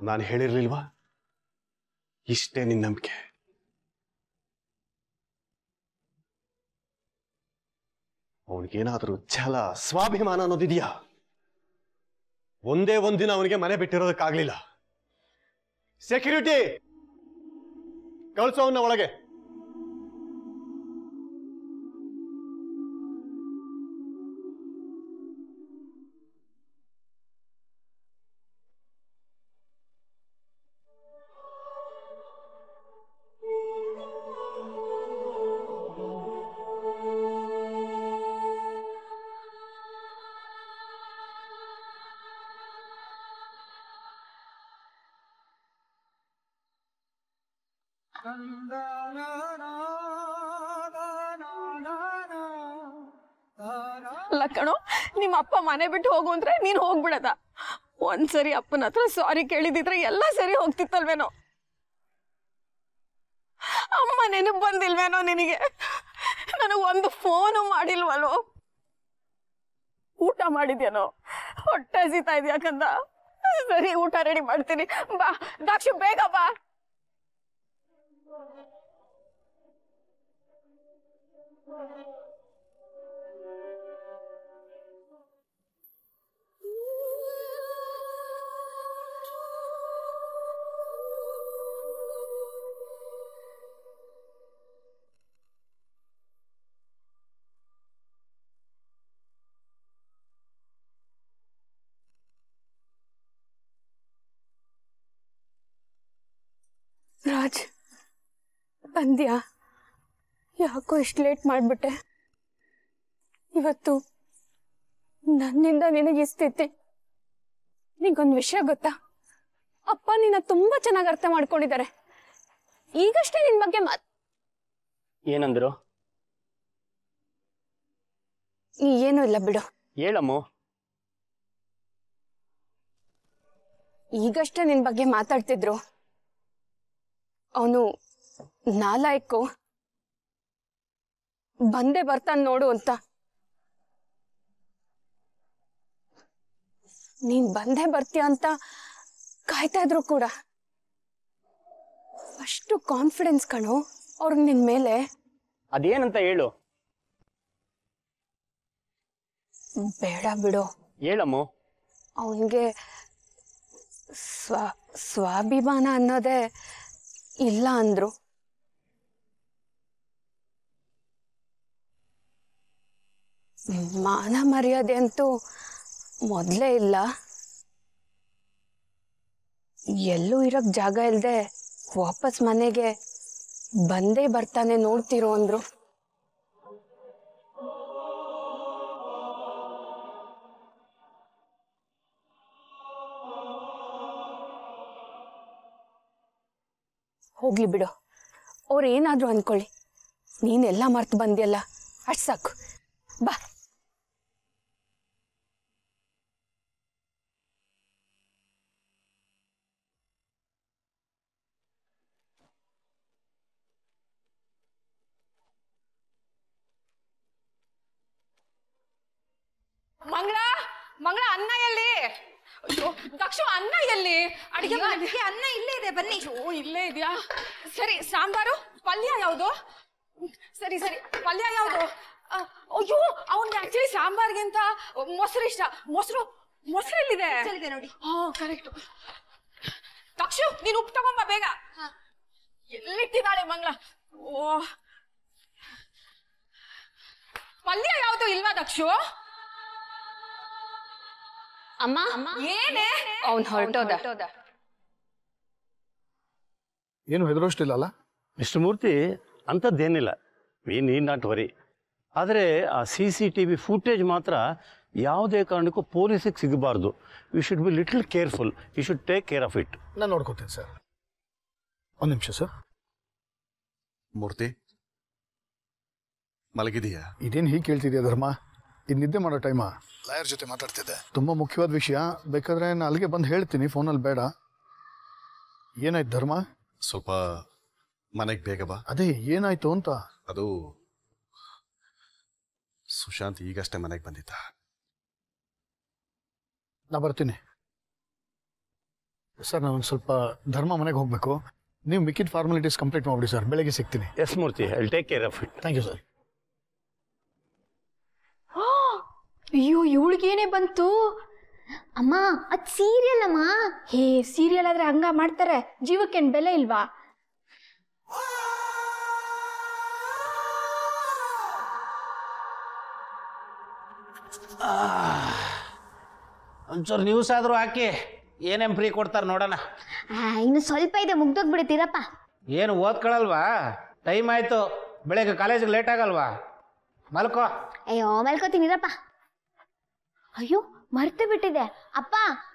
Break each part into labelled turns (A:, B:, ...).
A: ನಾನು ಹೇಳಿರ್ಲಿಲ್ವಾ? ಇಷ್ಟೇ ನಿನ್ನ ನಂಬಿಕೆ. ಅವನಿಗೇನಾದ್ರೂ ಛಲ, ಸ್ವಾಭಿಮಾನ ಅನ್ನೋದಿದೆಯಾ? ಒಂದೇ ಒಂದಿನ ಅವನಿಗೆ ಮನೆ ಬಿಟ್ಟಿರೋದಕ್ಕಾಗ್ಲಿಲ್ಲ. ಸೆಕ್ಯೂರಿಟಿ, ಕಳ್ಸೋವನ್ನ ಒಳಗೆ.
B: ಅಲ್ಲ ಕಣೋ, ನಿಮ್ಮ ಅಪ್ಪ ಮನೆ ಬಿಟ್ಟು ಹೋಗು ಅಂದ್ರೆ ನೀನ್ ಹೋಗ್ಬಿಡದ? ಒಂದ್ಸರಿ ಅಪ್ಪನ ಹತ್ರ ಸಾರಿ ಕೇಳಿದಿದ್ರೆ ಎಲ್ಲ ಸರಿ ಹೋಗ್ತಿತ್ತಲ್ವೇನೋ? ಅಮ್ಮ ನೆನಪು ಬಂದಿಲ್ವೇನೋ ನಿನಗೆ? ನನಗೆ ಒಂದು ಫೋನು ಮಾಡಿಲ್ವಲ್ಲೋ? ಊಟ ಮಾಡಿದ್ಯಾನೋ? ಹೊಟ್ಟೆ ಹಸಿತಾ ಇದೆಯಾ ಕಂದ? ಸರಿ, ಊಟ ರೆಡಿ ಮಾಡ್ತೀನಿ. ಬಾ ದಾಕ್ಷು, ಬೇಗ ಬಾ. ರಾಜ್, ಬಂದ್ಯಾ? ಯಾಕೋ ಇಷ್ಟು ಲೇಟ್ ಮಾಡ್ಬಿಟ್ಟೆ? ಇವತ್ತು ನನ್ನಿಂದ ನಿನಗೆ ಸ್ಥಿತಿ. ನಿಂಗೊಂದು ವಿಷಯ ಗೊತ್ತಾ? ಅಪ್ಪ ನಿನ್ನ ತುಂಬಾ ಚೆನ್ನಾಗಿ ಅರ್ಥ ಮಾಡ್ಕೊಂಡಿದ್ದಾರೆ. ಈಗಷ್ಟೇ ನಿನ್ ಬಗ್ಗೆ
C: ಏನಂದ್ರು?
B: ಏನೂ ಇಲ್ಲ ಬಿಡು.
C: ಹೇಳಮ್ಮ.
B: ಈಗಷ್ಟೇ ನಿನ್ ಬಗ್ಗೆ ಮಾತಾಡ್ತಿದ್ರು. ಅವನು ನಾಲಾಯ್ಕು, ಬಂದೇ ಬರ್ತಾನೆ ನೋಡು ಅಂತ. ನೀನ್ ಬಂದೇ ಬರ್ತೀಯ ಅಂತ ಕಾಯ್ತಾ ಇದ್ರು ಕೂಡ. ಅಷ್ಟು ಕಾನ್ಫಿಡೆನ್ಸ್ ಕಣೋ ಅವ್ರಿಗೆ ನಿನ್ ಮೇಲೆ.
C: ಅದೇನಂತ ಹೇಳು.
B: ಬೇಡ ಬಿಡು.
C: ಹೇಳಮ್ಮ.
B: ಅವನಿಗೆ ಸ್ವಾಭಿಮಾನ ಅನ್ನೋದೇ ಇಲ್ಲ ಅಂದ್ರು. ಮಾನ ಮರ್ಯಾದೆ ಅಂತೂ ಮೊದಲೇ ಇಲ್ಲ. ಎಲ್ಲೂ ಇರಕ್ ಜಾಗ ಇಲ್ದೆ ವಾಪಸ್ ಮನೆಗೆ ಬಂದೇ ಬರ್ತಾನೆ ನೋಡ್ತಿರೋ ಅಂದ್ರು. ಹೋಗ್ಲಿ ಬಿಡು, ಅವ್ರು ಏನಾದ್ರು ಅನ್ಕೊಳ್ಳಿ. ನೀನೆಲ್ಲ ಮರ್ತು ಬಂದಿಯಲ್ಲ, ಅಷ್ಟು ಸಾಕು. ಬಾ. ಮಂಗಳ, ಮಂಗಳ, ಅನ್ನ ಎಲ್ಲಿ? ದಕ್ಷು, ಅನ್ನ ಎಲ್ಲಿ? ಅಡಿಗೆ
D: ಅನ್ನ ಇಲ್ಲೇ ಇದೆ, ಬನ್ನಿ.
B: ಇಲ್ಲೇ ಇದೆಯಾ? ಸರಿ, ಸಾಂಬಾರು, ಪಲ್ಯ ಯಾವುದು? ಸರಿ ಸರಿ, ಪಲ್ಯ ಯಾವುದು? ಅಯ್ಯೋ, ಅವನ್ಗೆ ಆಕ್ಚುಲಿ ಸಾಂಬಾರ್ಗಿಂತ ಮೊಸರು ಇಷ್ಟ. ಮೊಸರು ಎಲ್ಲಿದೆ
D: ನೋಡಿ.
B: ಹಾ, ಕರೆಕ್ಟ್. ದಕ್ಷು, ನೀನು ಉಪ್ಪು ತಗೊಂಬ ಬೇಗ. ಎಲ್ಲಿಟ್ಟಿದ್ದಾಳೆ ಮಂಗಳ? ಓ, ಪಲ್ಯ ಯಾವುದು ಇಲ್ವಾ ದಕ್ಷು?
D: ಅಮ್ಮ,
B: ಏನೇ?
D: ಅವನ್ ಹೊರಟೋದ.
E: ಏನು ಹೆದರೋಷ್ಟಿಲ್ಲ
C: ಮಿಸ್ಟರ್ ಮೂರ್ತಿ, ಅಂಥದ್ದೇನಿಲ್ಲ. We need not worry. ಆದರೆ ಆ CCTV ಫುಟೇಜ್ ಮಾತ್ರ ಯಾವುದೇ ಕಾರಣಕ್ಕೂ ಪೊಲೀಸಿಗೆ ಸಿಗಬಾರ್ದು. You should be little careful. You should take care of it.
E: ನಾನು ನೋಡ್ಕೋತೀನಿ ಸರ್. ಒಂದು ನಿಮಿಷ ಸರ್.
A: ಮೂರ್ತಿ, ಮಲಗಿದೀಯಾ?
E: ಇದೇನು ಹೀಗೆ ಕೇಳ್ತಿದ್ಯಾ ಧರ್ಮ? ಇದು ನಿದ್ದೆ ಮಾಡೋ ಟೈಮಾ? ಲಾಯರ್ ಜೊತೆ ಮಾತಾಡ್ತಿದ್ದೆ. ತುಂಬ ಮುಖ್ಯವಾದ ವಿಷಯ. ಬೇಕಾದ್ರೆ ನಾನು ಅಲ್ಲಿಗೆ ಬಂದು ಹೇಳ್ತೀನಿ, ಫೋನಲ್ಲಿ ಬೇಡ. ಏನಾಯ್ತು ಧರ್ಮ?
A: ಸ್ವಲ್ಪ ಮನೆಗೆ ಬೇಗ ಬಾ.
E: ಅದೇ ಏನಾಯ್ತು ಅಂತ.
A: ಅದು ಸುಶಾಂತ್ ಈಗಷ್ಟೇ ಮನೆಗೆ ಬಂದಿದ್ದ.
E: ನಾ ಬರ್ತೀನಿ. ಸರ್ ನಾನು ಒಂದು ಸ್ವಲ್ಪ ಧರ್ಮ ಮನೆಗೆ ಹೋಗಬೇಕು. ನೀವು ಮಿಕ್ಕಿದ ಫಾರ್ಮಾಲಿಟೀಸ್ ಕಂಪ್ಲೀಟ್ ಮಾಡಿಬಿಡಿ ಸರ್, ಬೆಳಗ್ಗೆ ಸಿಗ್ತೀನಿ.
C: Yes Murthy, I will take care of it.
E: Thank you sir.
B: ಅಯ್ಯೋ ಇವಳಿಗೇನೆ ಬಂತು.
D: ಅಮ್ಮ ಅದ್ ಸೀರಿಯಲ್ ಅಮ್ಮ.
B: ಹೇ ಸೀರಿಯಲ್ ಆದ್ರೆ ಹಂಗ ಮಾಡ್ತಾರೆ, ಜೀವಕ್ಕೇನ್ ಬೆಲೆ ಇಲ್ವಾ?
F: ಒಂಚೂರು ನ್ಯೂಸ್ ಆದರೂ ಹಾಕಿ ಏನೇನು ಫ್ರೀ ಕೊಡ್ತಾರೆ ನೋಡೋಣ.
D: ಇನ್ನು ಸ್ವಲ್ಪ ಇದೆ, ಮುಗ್ದೋಗ್ಬಿಡುತ್ತೀರಪ್ಪ.
F: ಏನು ಓದ್ಕೊಳಲ್ವಾ? ಟೈಮ್ ಆಯಿತು, ಬೆಳಗ್ಗೆ ಕಾಲೇಜಿಗೆ ಲೇಟ್ ಆಗಲ್ವಾ? ಮಲ್ಕೋ.
D: ಅಯ್ಯೋ ಮಲ್ಕೋತೀನಿರಪ್ಪ. ಅಯ್ಯೋ ಮರ್ತು ಬಿಟ್ಟಿದೆ ಅಪ್ಪ,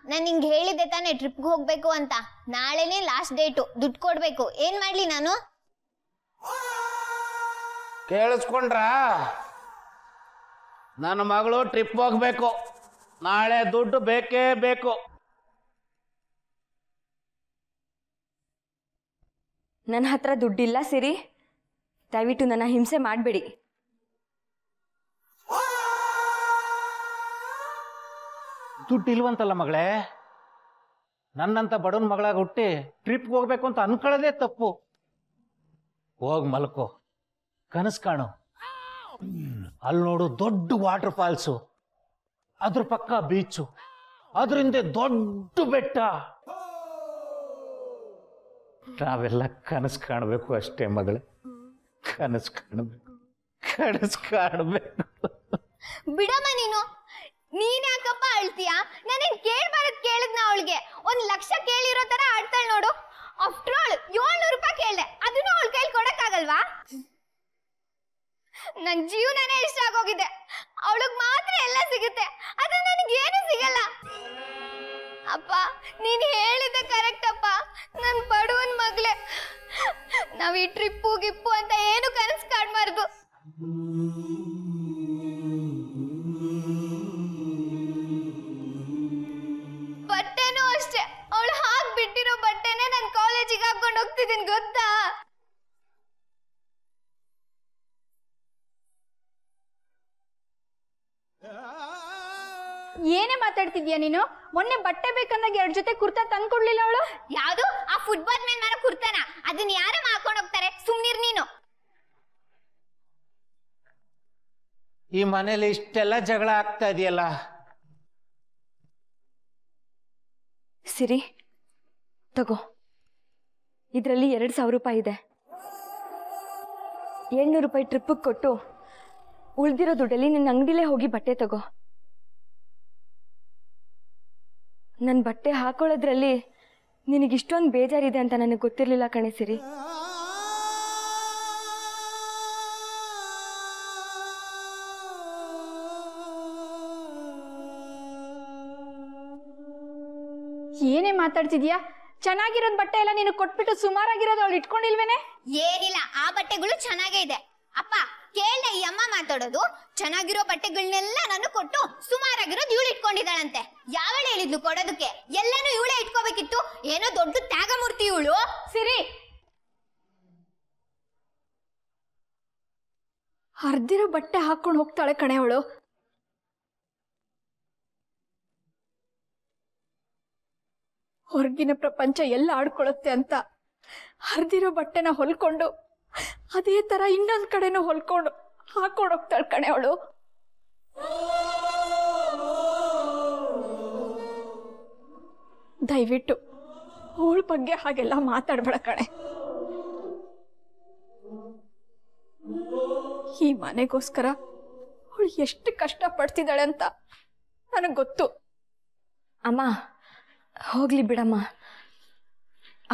D: ನಾನು ನಿಂಗೆ ಹೇಳಿದ್ದೆ ತಾನೇ ಟ್ರಿಪ್ಗೆ ಹೋಗ್ಬೇಕು ಅಂತ. ನಾಳೆನೇ ಲಾಸ್ಟ್ ಡೇಟು, ದುಡ್ಡು ಕೊಡ್ಬೇಕು. ಏನ್ ಮಾಡ್ಲಿ ನಾನು?
F: ಕೇಳಿಸ್ಕೊಂಡ್ರಾ? ನನ್ನ ಮಗಳು ಟ್ರಿಪ್ ಹೋಗ್ಬೇಕು, ನಾಳೆ ದುಡ್ಡು ಬೇಕೇ ಬೇಕು.
G: ನನ್ನ ಹತ್ರ ದುಡ್ಡಿಲ್ಲ ಸಿರಿ, ದಯವಿಟ್ಟು ನನ್ನ ಹಿಂಸೆ ಮಾಡಬೇಡಿ.
F: ದುಡ್ಡು ಇಲ್ವಂತಲ್ಲ ಮಗಳೇ? ನನ್ನಂತ ಬಡವನ ಮಗಳಾಗ ಹುಟ್ಟಿ ಟ್ರಿಪ್ಗೆ ಹೋಗ್ಬೇಕು ಅಂತ ಅನ್ಕೊಳ್ಳೋದೇ ತಪ್ಪು. ಹೋಗ್ ಮಲ್ಕೋ, ಕನಸು ಕಾಣು. ಅಲ್ಲಿ ನೋಡು ದೊಡ್ಡ ವಾಟರ್ ಫಾಲ್ಸು, ಅದ್ರ ಪಕ್ಕ ಬೀಚು, ಅದ್ರಿಂದ ದೊಡ್ಡ ಬೆಟ್ಟ. ನಾವೆಲ್ಲ ಕನಸು ಕಾಣಬೇಕು ಅಷ್ಟೇ ಮಗಳೇ, ಕನಸು ಕಾಣಬೇಕು, ಕನಸು ಕಾಣಬೇಕು.
D: ಬಿಡಮ್ಮ ನೀನು. ನೀನ್ ಯಾಕಪ್ಪ ಅಳ್ತೀಯ? ನಾನೇನ್ ಕೇಳಿದ್ನ ಅವಳಿಗೆ. 1,00,000 ಕೇಳಿರೋ ತರ ಆಡ್ತಾಳೆ ನೋಡು. ಆಫ್ಟರ್ ಆಲ್ 700 ರೂಪಾಯಿ ಕೇಳ್ದೆ, ಅದನ್ನು ಅವಳ ಕೈಲಿ ಕೊಡಕ್ಕಾಗಲ್ವಾ? ನನ್ ಜೀವನನೇ ಇಷ್ಟ ಆಗೋಗಿದೆ. ಅವಳಿಗೆ ಮಾತ್ರ ಎಲ್ಲ ಸಿಗುತ್ತೆ, ಆದ್ರೆ ನನಗೇನು ಸಿಗಲ್ಲ. ಅಪ್ಪ ನೀನ್ ಹೇಳಿದೆ ಕರೆಕ್ಟ್ ಅಪ್ಪ, ನನ್ ಬಡವನ್ ಮಗ್ಳೆ. ನಾವ್ ಈ ಟ್ರಿಪ್ಪು ಗಿಪ್ಪು ಅಂತ ಏನು ಕನಸು ಕಾಡ್ಬಾರ್ದು. ಬಟ್ಟೆನೂ ಅಷ್ಟೇ, ಅವಳು ಹಾಕ್ಬಿಟ್ಟಿರೋ ಬಟ್ಟೆನೆ ನಾನು ಕಾಲೇಜಿಗೆ ಹಾಕೊಂಡು ಹೋಗ್ತಿದ್ದೀನಿ ಗೊತ್ತಾ?
B: ಏನೇ ಮಾತಾಡ್ತಿದ್ಯಾ ನೀನು? ಮೊನ್ನೆ ಬಟ್ಟೆ ಬೇಕಂದಾಗ 2 ಜೊತೆ ಕುರ್ತಾ ತಂದ್ಕೊಡ್ಲಿಲ್ಲ ಅವಳು?
D: ಯಾವುದು ಆ ಫುಟ್ಬಾಲ್ ಮೇಲೆ ಮಾರೋ ಕುರ್ತಾನ? ಅದನ್ನ ಯಾರ ಹಾಕೊಂಡು ಹೋಗ್ತಾರೆ? ಸುಮ್ನಿರ್ ನೀನು.
F: ಈ ಮನೇಲಿ ಇಷ್ಟೆಲ್ಲ ಜಗಳ ಆಗ್ತಾ ಇದೆಯಲ್ಲ.
G: ಸಿರಿ ತಗೋ, ಇದರಲ್ಲಿ 2,000 ರೂಪಾಯಿ ಇದೆ. 700 ರೂಪಾಯಿ ಟ್ರಿಪ್ಪಿಗೆ ಕೊಟ್ಟು ಉಳ್ದಿರೋ ದುಡ್ಡಲ್ಲಿ ನಿನ್ನ ಅಂಗಡಿಲೇ ಹೋಗಿ ಬಟ್ಟೆ ತಗೋ. ನನ್ನ ಬಟ್ಟೆ ಹಾಕೊಳ್ಳೋದ್ರಲ್ಲಿ ನಿನಗಿಷ್ಟೊಂದು ಬೇಜಾರಿದೆ ಅಂತ ನನಗೆ ಗೊತ್ತಿರಲಿಲ್ಲ ಕಣೆ ಸಿರಿ.
B: ಏನೇ ಮಾತಾಡ್ತಿದ್ಯಾ? ಚೆನ್ನಾಗಿರೋದ್ ಬಟ್ಟೆ ಎಲ್ಲ ನೀನು ಕೊಟ್ಬಿಟ್ಟು ಸುಮಾರಾಗಿರೋದು ಅವಳು ಇಟ್ಕೊಂಡಿಲ್ವೇನೆ?
D: ಏನಿಲ್ಲ, ಆ ಬಟ್ಟೆಗಳು ಚೆನ್ನಾಗೇ ಇದೆ. ಅಪ್ಪ ಕೇಳ್ದೆ ಈ ಅಮ್ಮ ಮಾತಾಡೋದು. ಚೆನ್ನಾಗಿರೋ ಬಟ್ಟೆಗಳನ್ನೆಲ್ಲ ನಾನು ಕೊಟ್ಟು ಸುಮಾರಾಗಿರೋದು ಇವಳು ಇಟ್ಕೊಂಡಿದ್ದಾಳಂತೆ. ಯಾವಳು ಹೇಳಿದ್ಲು ಕೊಡೋದಕ್ಕೆ? ಎಲ್ಲಾನು ಇವಳೇ ಇಟ್ಕೋಬೇಕಿತ್ತು. ಏನೋ ದೊಡ್ಡ ತ್ಯಾಗಮೂರ್ತಿ ಇವಳು.
B: ಸಿರಿ, ಹರ್ದಿರೋ ಬಟ್ಟೆ ಹಾಕೊಂಡು ಹೋಗ್ತಾಳೆ ಕಣೆ ಅವಳು. ಹೊರಗಿನ ಪ್ರಪಂಚ ಎಲ್ಲ ಆಡ್ಕೊಳುತ್ತೆ ಅಂತ ಹರಿದಿರೋ ಬಟ್ಟೆನ ಹೊಲ್ಕೊಂಡು ಅದೇ ತರ ಇನ್ನೊಂದ್ ಕಡೆನೂ ಹೊಲ್ಕೊಂಡು ಹಾಕೊಂಡು ಹೋಗ್ತಾಳೆ ಕಣೆ ಅವಳು. ದಯವಿಟ್ಟು ಅವಳ ಬಗ್ಗೆ ಹಾಗೆಲ್ಲ ಮಾತಾಡ್ಬೇಡ ಕಣೆ. ಈ ಮನೆಗೋಸ್ಕರ ಅವಳು ಎಷ್ಟು ಕಷ್ಟ ಪಡ್ತಿದ್ದಾಳೆ ಅಂತ ನನಗೆ ಗೊತ್ತು.
G: ಅಮ್ಮ ಹೋಗ್ಲಿ ಬಿಡಮ್ಮ,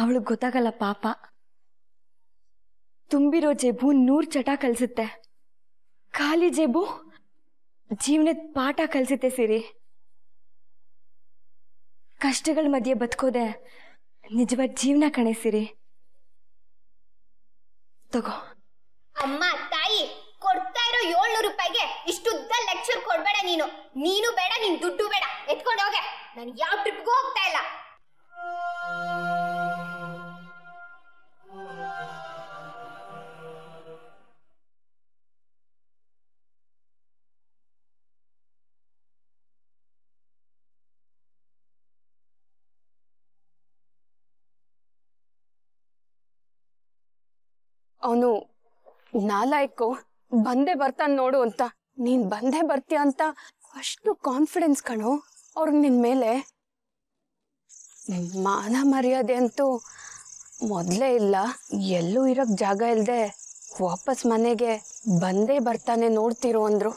G: ಅವಳಿಗೆ ಗೊತ್ತಾಗಲ್ಲ ಪಾಪ. ತುಂಬಿರೋ ಜೇಬು 100 ಚಟ ಕಲಿಸುತ್ತೆ, ಖಾಲಿ ಜೇಬು ಜೀವನದ ಪಾಠ ಕಲಿಸುತ್ತೆ ಸಿರಿ. ಕಷ್ಟಗಳ ಮಧ್ಯೆ ಬದುಕೋದೆ ನಿಜವಾದ ಜೀವನ ಕಣೆ ಸಿರಿ. ತಗೋ.
D: ಅಮ್ಮ ತಾಯಿ, ಕೊಡ್ತಾ ಇರೋ 700 ರೂಪಾಯಿಗೆ ಇಷ್ಟುದ್ದ ಲೆಕ್ಚರ್ ಕೊಡ್ಬೇಡ ನೀನು. ನೀನು ಬೇಡ, ನಿನ್ ದುಡ್ಡು ಬೇಡ, ಎತ್ಕೊಂಡು ಹೋಗೆ. ನಾನು ಯಾವ ಟ್ರಿಪ್ಗೂ ಹೋಗ್ತಾ ಇಲ್ಲ.
B: ಅವನು ನಾಲಾಯ್ಕು ಬಂದೇ ಬರ್ತಾನೆ ನೋಡು ಅಂತ. ನೀನ್ ಬಂದೇ ಬರ್ತೀಯ ಅಂತ ಅಷ್ಟು ಕಾನ್ಫಿಡೆನ್ಸ್ ಕಣೋ ಅವ್ರಿಗೆ ನಿನ್ ಮೇಲೆ. ಮಾನ ಮರ್ಯಾದೆ ಅಂತೂ ಮೊದಲೇ ಇಲ್ಲ. ಎಲ್ಲೂ ಇರಕ್ ಜಾಗ ಇಲ್ಲದೆ ವಾಪಸ್ ಮನೆಗೆ ಬಂದೇ ಬರ್ತಾನೆ ನೋಡ್ತಿರೋ ಅಂದ್ರು.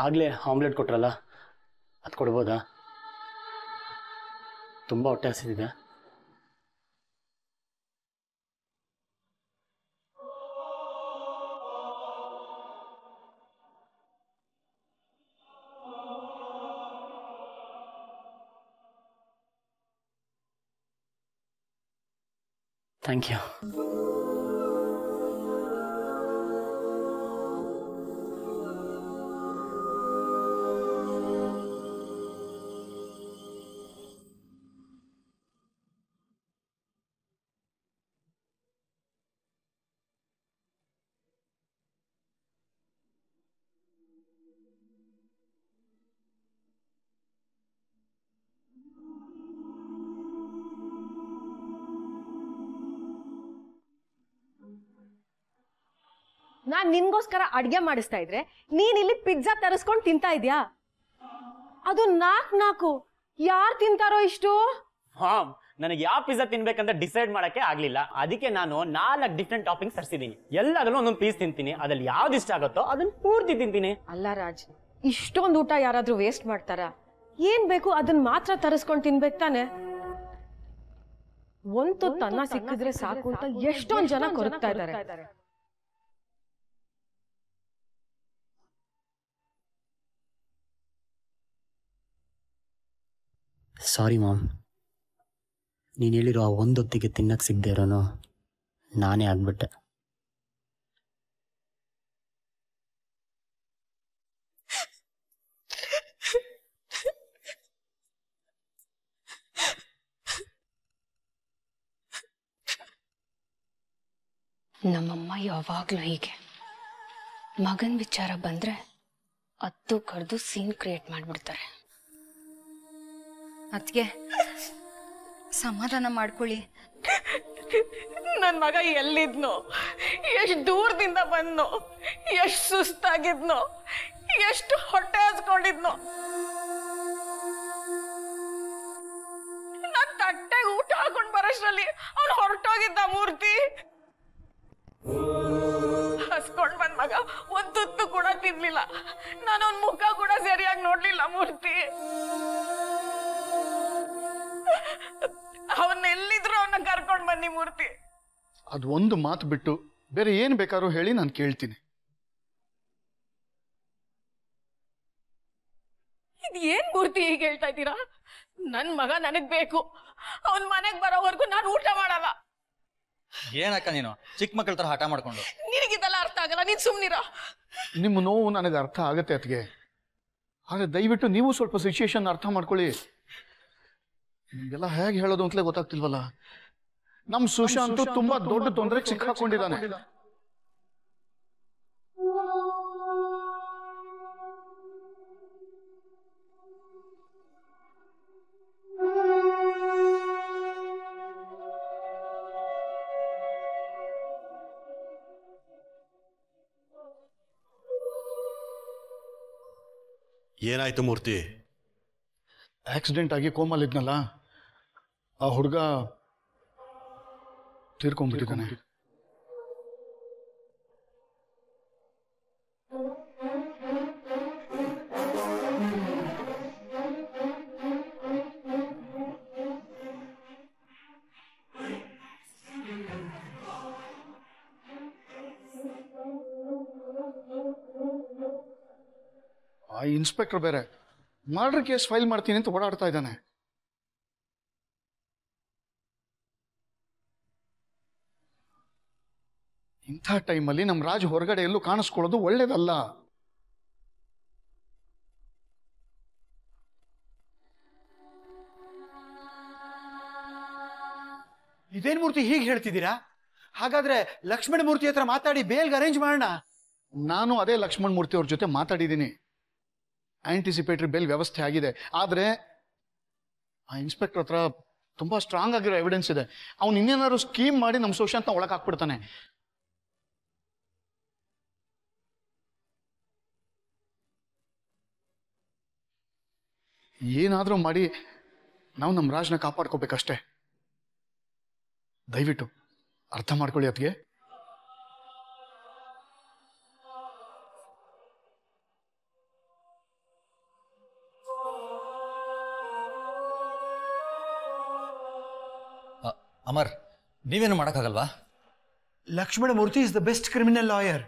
C: ಆಗಲೇ ಆಮ್ಲೆಟ್ ಕೊಟ್ರಲ್ಲ, ಅದು ಕೊಡ್ಬೋದಾ? ತುಂಬ ಹೊಟ್ಟೆ ಹಸಿದಿದೆ. Thank you.
H: ನಾನ್ ನಿನ್ಗೋಸ್ಕರ ಅಡ್ಗೆ ಮಾಡಿಸ್ತಾ ಇದ್ರೆ ನೀನ್ ಇಲ್ಲಿ ಪಿಜ್ಜಾ ತರಿಸ್ಕೊಂಡು ತಿಂತಾ ಇದ್ಯಾ? ಅದು ನಾಲ್ಕು ಯಾರು ತಿಂತಾರೋ ಇಷ್ಟು?
I: ಹಾಂ, ನನಗೆ ಯಾವ ಪಿಜ್ಜಾ ತಿನ್ಬೇಕಂತ ಡಿಸೈಡ್ ಮಾಡಕ್ಕೆ ಆಗ್ಲಿಲ್ಲ. ಅದಕ್ಕೆ ನಾನು 4 ಡಿಫ್ರೆಂಟ್ ಟಾಪಿಂಗ್ಸ್ ತರಿಸಿದ್ದೀನಿ. ಎಲ್ಲದಲ್ಲೂ ಒಂದೊಂದು ಪೀಸ್ ತಿಂತೀನಿ. ಅದ್ರಲ್ಲಿ ಯಾವ್ದು ಇಷ್ಟ ಆಗುತ್ತೋ ಅದನ್ನ ಪೂರ್ತಿ ತಿಂತೀನಿ.
H: ಅಲ್ಲ ರಾಜ್, ಇಷ್ಟೊಂದು ಊಟ ಯಾರಾದ್ರೂ ವೇಸ್ಟ್ ಮಾಡ್ತಾರ? ಏನ್ ಬೇಕು ಅದನ್ನ ಮಾತ್ರ ತರಿಸ್ಕೊಂಡು ತಿನ್ಬೇಕು ತಾನೆ. ಒಂದು ತನ್ನ ಸಿಕ್ಕಿದ್ರೆ ಸಾಕು ಅಂತ ಎಷ್ಟೊಂದ್ ಜನ ಕೊರಗ್ತಾ ಇದ್ದಾರೆ.
I: ಸಾರಿ ಮಾಮ್, ನೀನು ಹೇಳಿರೋ ಆ ಒಂದೊತ್ತಿಗೆ ತಿನ್ನಕ್ಕೆ ಸಿಗದೆ ಇರೋನು ನಾನೇ ಆಗ್ಬಿಟ್ಟೆ.
B: ನಮ್ಮಮ್ಮ ಯಾವಾಗ್ಲೂ ಹೀಗೆ, ಮಗನ್ ವಿಚಾರ ಬಂದ್ರೆ ಅತ್ತು ಕಡ್ದು ಸೀನ್ ಕ್ರಿಯೇಟ್ ಮಾಡ್ಬಿಡ್ತಾರೆ.
G: ಅದಕ್ಕೆ ಸಮಾಧಾನ ಮಾಡ್ಕೊಳ್ಳಿ.
H: ನನ್ ಮಗ ಎಲ್ಲಿದ್ನೋ, ಎಷ್ಟು ದೂರದಿಂದ ಬಂದ್ನೋ, ಎಷ್ಟು ಸುಸ್ತಾಗಿದ್ನೋ, ಎಷ್ಟು ಹೊಟ್ಟೆ ಹಸ್ಕೊಂಡಿದ್ನೋ. ನನ್ ತಟ್ಟೆಗೆ ಊಟ ಹಾಕೊಂಡ್ ಬರೋಷ್ಟ್ರಲ್ಲಿ ಅವ್ನು ಹೊರಟೋಗಿದ್ದ. ಮೂರ್ತಿ ಹಸ್ಕೊಂಡ್ ಬಂದ್ ಮಗ ಒಂದ್ ತುತ್ತು ಕೂಡ ತಿನ್ಲಿಲ್ಲ. ನಾನು ಅವ್ನ ಮುಖ ಕೂಡ ಸರಿಯಾಗಿ ನೋಡ್ಲಿಲ್ಲ. ಮೂರ್ತಿ ಅವನ್ನೆಲ್ಲಿದ್ರು ಅವನ್ನ ಕರ್ಕೊಂಡ್ ಬನ್ನಿ. ಮೂರ್ತಿ,
E: ಅದು ಒಂದು ಮಾತು ಬಿಟ್ಟು ಬೇರೆ ಏನು ಬೇಕಾದ್ರೂ ಹೇಳಿ ನಾನು ಕೇಳ್ತೀನಿ.
H: ಇದು ಏನ್ ಮೂರ್ತಿ ಹೀಗೆ ಹೇಳ್ತಾ ಇದ್ದೀರಾ? ನನ್ ಮಗ ನನಗ್ ಬೇಕು. ಅವನ್ ಮನೆಗ್ ಬರೋವರೆಗೂ ನಾನು ಊಟ ಮಾಡಲ್ಲ.
J: ಏನಕ್ಕ ನೀನು ಚಿಕ್ಕ ಮಕ್ಕಳ ತರ ಹಠ ಮಾಡ್ಕೊಂಡು?
H: ನಿನಗಿದೆಲ್ಲ ಅರ್ಥ ಆಗಲ್ಲ, ನೀನ್ ಸುಮ್ನಿರ.
E: ನಿಮ್ಮ ನೋವು ನನಗೆ ಅರ್ಥ ಆಗತ್ತೆ ಅದಕ್ಕೆ. ಆದರೆ ದಯವಿಟ್ಟು ನೀವು ಸ್ವಲ್ಪ ಸಿಚುಯೇಷನ್ ಅರ್ಥ ಮಾಡ್ಕೊಳ್ಳಿ. ನಿಮಗೆಲ್ಲ ಹೇಗೆ ಹೇಳೋದು ಅಂತಲೇ ಗೊತ್ತಾಗ್ತಿಲ್ವಲ್ಲ. ನಮ್ಮ ಸುಶಾಂತ್ ತುಂಬಾ ದೊಡ್ಡ ತೊಂದರೆಗೆ ಸಿಕ್ಕಾಕೊಂಡಿದ್ದಾನೆ.
A: ಏನಾಯ್ತು ಮೂರ್ತಿ?
E: ಆಕ್ಸಿಡೆಂಟ್ ಆಗಿ ಕೋಮಲ್ಲಿದ್ನಲ್ಲ, ಆ ಹುಡುಗ ತೀರ್ಕೊಂಡ್ಬಿಟ್ಟಿದ್ದಾನೆ. ಆ ಇನ್ಸ್ಪೆಕ್ಟರ್ ಬೇರೆ ಮರ್ಡರ್ ಕೇಸ್ ಫೈಲ್ ಮಾಡ್ತೀನಿ ಅಂತ ಓಡಾಡ್ತಾ ಇದ್ದಾನೆ. ಇಂಥ ಟೈಮಲ್ಲಿ ನಮ್ಮ ರಾಜ್ ಹೊರಗಡೆ ಎಲ್ಲೂ ಕಾಣಿಸ್ಕೊಳ್ಳೋದು ಒಳ್ಳೇದಲ್ಲ.
K: ಇದೇನ್ ಮೂರ್ತಿ ಹೀಗೆ ಹೇಳ್ತಿದ್ದೀರಾ? ಹಾಗಾದ್ರೆ ಲಕ್ಷ್ಮಣ ಮೂರ್ತಿ ಹತ್ರ ಮಾತಾಡಿ ಬೇಲ್ಗೆ ಅರೇಂಜ್ ಮಾಡೋಣ.
E: ನಾನು ಅದೇ ಲಕ್ಷ್ಮಣ್ ಮೂರ್ತಿ ಅವ್ರ ಜೊತೆ ಮಾತಾಡಿದ್ದೀನಿ. ಆಂಟಿಸಿಪೇಟರಿ ಬೇಲ್ ವ್ಯವಸ್ಥೆ ಆಗಿದೆ. ಆದ್ರೆ ಆ ಇನ್ಸ್ಪೆಕ್ಟರ್ ಹತ್ರ ತುಂಬಾ ಸ್ಟ್ರಾಂಗ್ ಆಗಿರೋ ಎವಿಡೆನ್ಸ್ ಇದೆ. ಅವ್ನು ಇನ್ನೇನಾದ್ರು ಸ್ಕೀಮ್ ಮಾಡಿ ನಮ್ಮ ಸುಶಾಂತ್ನ ಒಳಗೆ ಹಾಕ್ಬಿಡ್ತಾನೆ. ಏನಾದ್ರೂ ಮಾಡಿ ನಾವು ನಮ್ಮ ರಾಜ್ನ ಕಾಪಾಡ್ಕೋಬೇಕಷ್ಟೇ. ದಯವಿಟ್ಟು ಅರ್ಥ ಮಾಡ್ಕೊಳ್ಳಿ ಅದ್ಗೆ.
J: ಅಮರ್, ನೀವೇನು ಮಾಡೋಕ್ಕಾಗಲ್ವಾ?
K: Lakshmana Murthy is the best criminal lawyer.